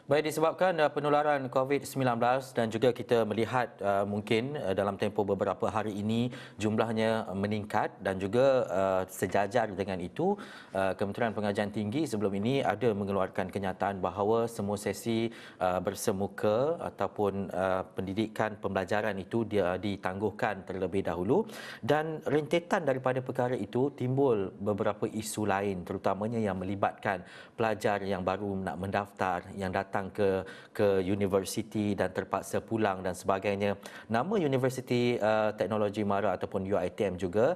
Baik, disebabkan penularan COVID-19 dan juga kita melihat mungkin dalam tempoh beberapa hari ini jumlahnya meningkat dan juga sejajar dengan itu Kementerian Pengajian Tinggi sebelum ini ada mengeluarkan kenyataan bahawa semua sesi bersemuka ataupun pendidikan pembelajaran itu dia ditangguhkan terlebih dahulu, dan rentetan daripada perkara itu timbul beberapa isu lain terutamanya yang melibatkan pelajar yang baru nak mendaftar, yang datang ke universiti dan terpaksa pulang dan sebagainya. Nama Universiti Teknologi Mara ataupun UiTM juga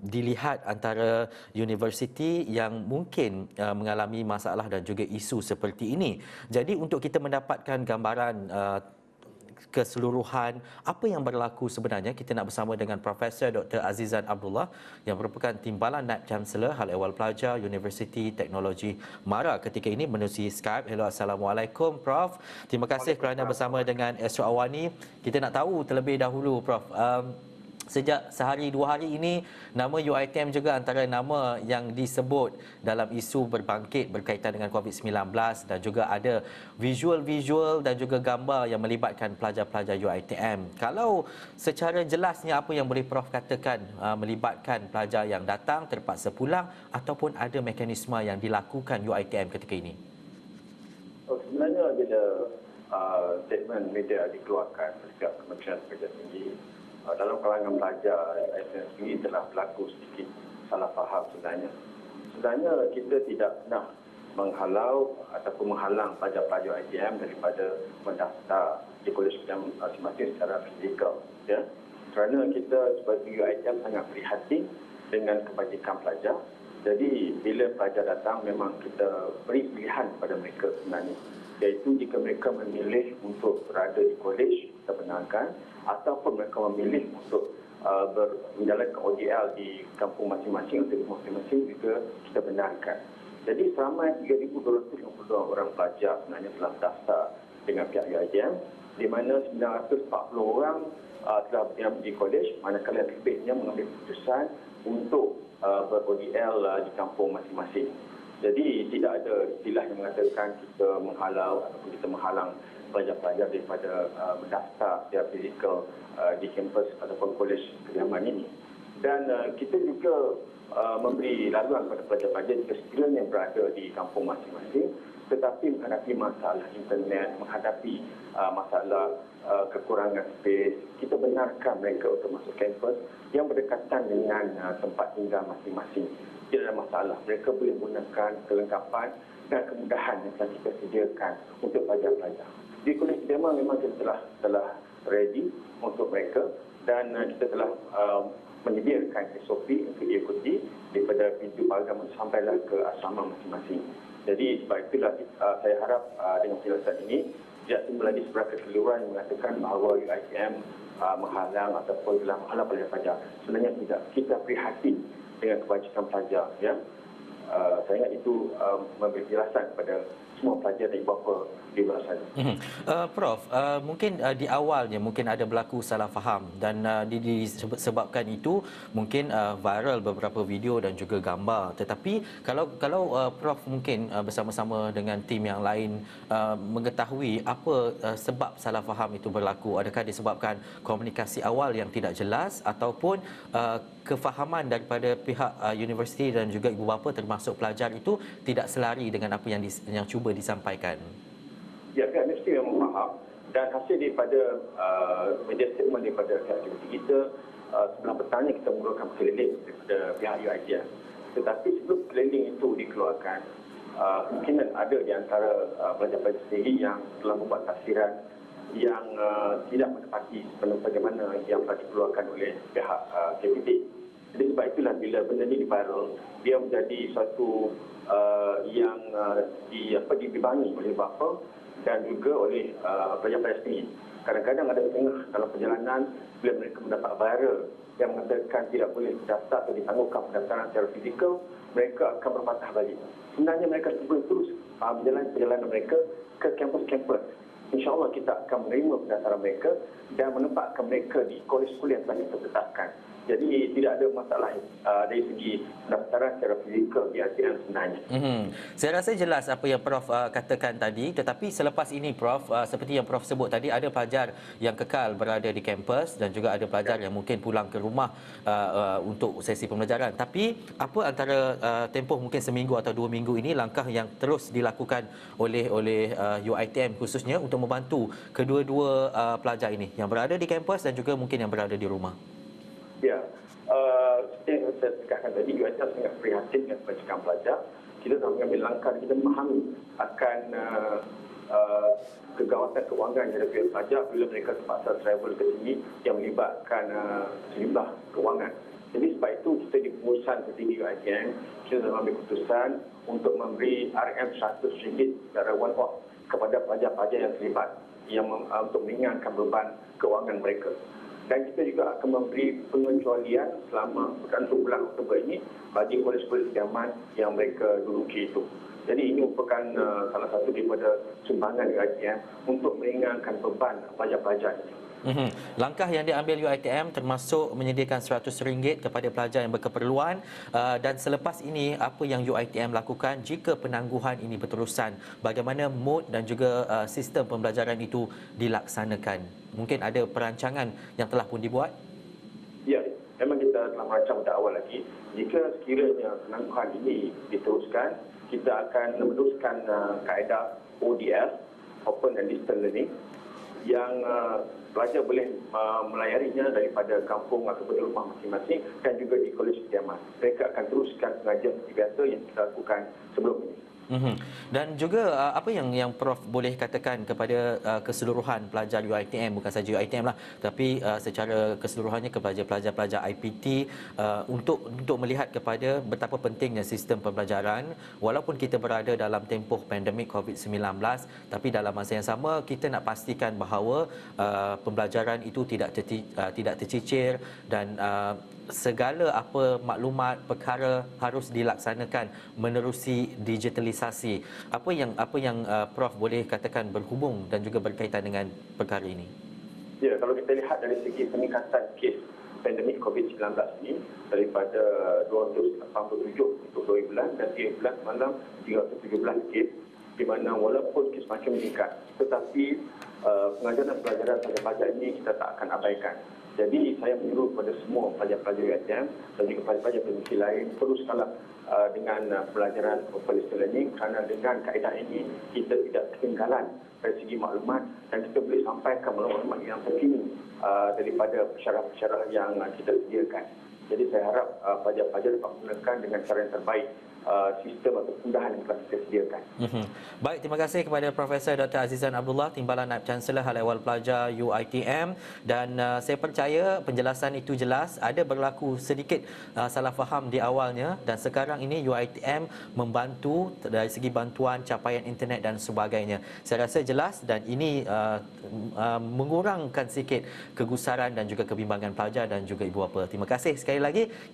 dilihat antara universiti yang mungkin mengalami masalah dan juga isu seperti ini. Jadi untuk kita mendapatkan gambaran keseluruhan apa yang berlaku sebenarnya, kita nak bersama dengan Profesor Dr. Azizan Abdullah yang merupakan Timbalan Naib Chancellor Hal Ehwal Pelajar Universiti Teknologi Mara ketika ini menerusi Skype. Hello, Assalamualaikum Prof. Terima kasih kerana bersama dengan Astro Awani. Kita nak tahu terlebih dahulu Prof, sejak sehari dua hari ini nama UiTM juga antara nama yang disebut dalam isu berbangkit berkaitan dengan COVID-19 dan juga ada visual-visual dan juga gambar yang melibatkan pelajar-pelajar UiTM. Kalau secara jelasnya apa yang boleh Prof katakan melibatkan pelajar yang datang terpaksa pulang ataupun ada mekanisme yang dilakukan UiTM ketika ini? Sebenarnya bila statement media dikeluarkan sejak Kementerian Pengajian Tinggi, dalam kalangan pelajar UiTM sendiri telah berlaku sedikit salah faham sebenarnya. Sebenarnya kita tidak pernah menghalau ataupun menghalang pelajar-pelajar UiTM daripada mendaftar di kolej masing-masing secara fizikal. Ya. Kerana kita sebagai UiTM sangat prihatin dengan kebajikan pelajar. Jadi bila pelajar datang memang kita beri pilihan kepada mereka sebenarnya. Iaitu jika mereka memilih untuk berada di kolej, kita benarkan, ataupun mereka memilih untuk menjalankan OJL di kampung masing-masing atau di rumah masing-masing juga kita benarkan. Jadi seramai 3,252 orang pelajar sebenarnya telah daftar dengan pihak UiTM, di mana 940 orang telah berdiam di kolej, manakala lebihnya mengambil keputusan untuk ber-OJL di kampung masing-masing. Jadi tidak ada istilah yang mengatakan kita menghalau ataupun kita menghalang pelajar-pelajar daripada mendaftar secara fizikal di kampus ataupun kolej kediaman ini. Dan kita juga memberi laluan kepada pelajar-pelajar jika sekiranya berada di kampung masing-masing tetapi menghadapi masalah internet, menghadapi masalah kekurangan space, kita benarkan mereka untuk masuk kampus yang berdekatan dengan tempat tinggal masing-masing. Tidak ada masalah. Mereka boleh menggunakan kelengkapan dan kemudahan yang telah kita sediakan untuk pelajar-pelajar. Di kolej kediaman memang kita telah ready untuk mereka dan kita telah menyediakan SOP untuk diikuti daripada pintu pagar sampailah ke asrama masing-masing. Jadi sebab itulah saya harap dengan penjelasan ini tidak timbul lagi sebuah kekeliruan yang mengatakan bahawa UiTM menghalang ataupun telah menghalang pelajar-pelajar. Sebenarnya tidak. Kita prihatin dengan kebajikan pelajar. Ya. Saya ingat itu memberi penjelasan kepada semua pelajar dan ibu bapa di luar sana. Prof, mungkin di awalnya mungkin ada berlaku salah faham dan disebabkan itu mungkin viral beberapa video dan juga gambar. Tetapi kalau Prof mungkin bersama-sama dengan tim yang lain mengetahui apa sebab salah faham itu berlaku, adakah disebabkan komunikasi awal yang tidak jelas ataupun kefahaman daripada pihak universiti dan juga ibu bapa termasuk pelajar itu tidak selari dengan apa yang cuba disampaikan? Ya, pihak universiti memang faham dan hasil daripada media statement daripada pihak universiti kita sebelum petangnya kita menggunakan keliling daripada pihak UiTM. Tetapi sebelum keliling itu dikeluarkan, mungkin ada di antara pelajar-pelajar sendiri yang telah membuat tafsiran yang tidak menepati sepenuhnya bagaimana yang telah dikeluarkan oleh pihak KPT. Jadi sebab itulah bila benda ini viral, dia menjadi suatu yang dibimbang oleh bapa dan juga oleh pelajar-pelajar sendiri. Kadang-kadang ada setengah dalam perjalanan bila mereka mendapat viral yang mengatakan tidak boleh mendaftar atau ditangguhkan pendaftaran secara fizikal, mereka akan berpatah balik. Sebenarnya mereka boleh terus berjalan perjalanan mereka ke kampus-kampus. InsyaAllah kita akan menerima pendaftaran mereka dan menempatkan mereka di kolej-kolej yang telah kita tetapkan. Jadi tidak ada masalah dari segi pendaftaran secara fizikal di ATM sebenarnya. Saya rasa jelas apa yang Prof katakan tadi, tetapi selepas ini Prof, seperti yang Prof sebut tadi, ada pelajar yang kekal berada di kampus dan juga ada pelajar yang mungkin pulang ke rumah untuk sesi pembelajaran. Tapi apa antara tempoh mungkin seminggu atau 2 minggu ini langkah yang terus dilakukan oleh UiTM khususnya untuk membantu kedua-dua pelajar ini yang berada di kampus dan juga mungkin yang berada di rumah? Ya, seperti yang saya tekankan tadi, UiTM sangat prihatin dengan kebanyakan pelajar. Kita telah mengambil langkah, kita memahami akan kegawatan kewangan yang ada pihak pelajar bila mereka terpaksa travel ke sini yang melibatkan sejumlah kewangan. Jadi sebab itu kita di pengurusan tertinggi UiTM, kita telah mengambil keputusan untuk memberi RM100 secara one off kepada pelajar-pelajar yang terlibat untuk meringankan beban kewangan mereka. Dan kita juga akan memberi pengecualian selama untuk bulan Oktober ini bagi kolej-kolej idaman yang mereka duduki itu. Jadi ini merupakan salah satu daripada sumbangan UiTM untuk meringankan beban pelajar-pelajar ini. Langkah yang diambil UiTM termasuk menyediakan RM100 kepada pelajar yang berkeperluan, dan selepas ini apa yang UiTM lakukan jika penangguhan ini berterusan, bagaimana mood dan juga sistem pembelajaran itu dilaksanakan? Mungkin ada perancangan yang telah pun dibuat? Ya, memang kita telah merancang pada awal lagi. Jika sekiranya penangguhan ini diteruskan, kita akan meneruskan kaedah ODS, Open and Distance Learning, yang pelajar boleh melayarinya daripada kampung ataupun rumah masing-masing dan juga di kolej idaman. Mereka akan teruskan pengajian seperti biasa yang kita lakukan sebelum ini. Dan juga apa yang Prof boleh katakan kepada keseluruhan pelajar UiTM, bukan saja UiTM lah, tapi secara keseluruhannya kepada pelajar-pelajar IPT untuk melihat kepada betapa pentingnya sistem pembelajaran walaupun kita berada dalam tempoh pandemik COVID-19, tapi dalam masa yang sama kita nak pastikan bahawa pembelajaran itu tidak tercicir dan segala apa maklumat perkara harus dilaksanakan menerusi digitalisasi. Apa yang Prof boleh katakan berhubung dan juga berkaitan dengan perkara ini? Ya, kalau kita lihat dari segi peningkatan kes pandemik COVID-19 ini daripada 287 untuk 2 bulan dan 3 bulan semalam 317 kes, di mana walaupun kes makin meningkat, tetapi pengajaran dan pelajaran pelajar-pelajar ini kita tak akan abaikan. Jadi saya menyuruh kepada semua pelajar-pelajar UiTM dan juga pelajar-pelajar pendidik lain teruskanlah dengan pelajaran open distance learning, kerana dengan kaedah ini kita tidak ketinggalan dari segi maklumat dan kita boleh sampaikan maklumat yang terkini daripada pesara-pesara yang kita sediakan. Jadi saya harap pelajar-pelajar dapat menggunakan dengan cara yang terbaik sistem atau kemudahan yang telah kita sediakan. Baik, terima kasih kepada Profesor Dr. Azizan Abdullah, Timbalan Naib Chancellor Hal Ehwal Pelajar UiTM, dan saya percaya penjelasan itu jelas. Ada berlaku sedikit salah faham di awalnya dan sekarang ini UiTM membantu dari segi bantuan capaian internet dan sebagainya. Saya rasa jelas dan ini mengurangkan sikit kegusaran dan juga kebimbangan pelajar dan juga ibu bapa. Terima kasih sekali lagi.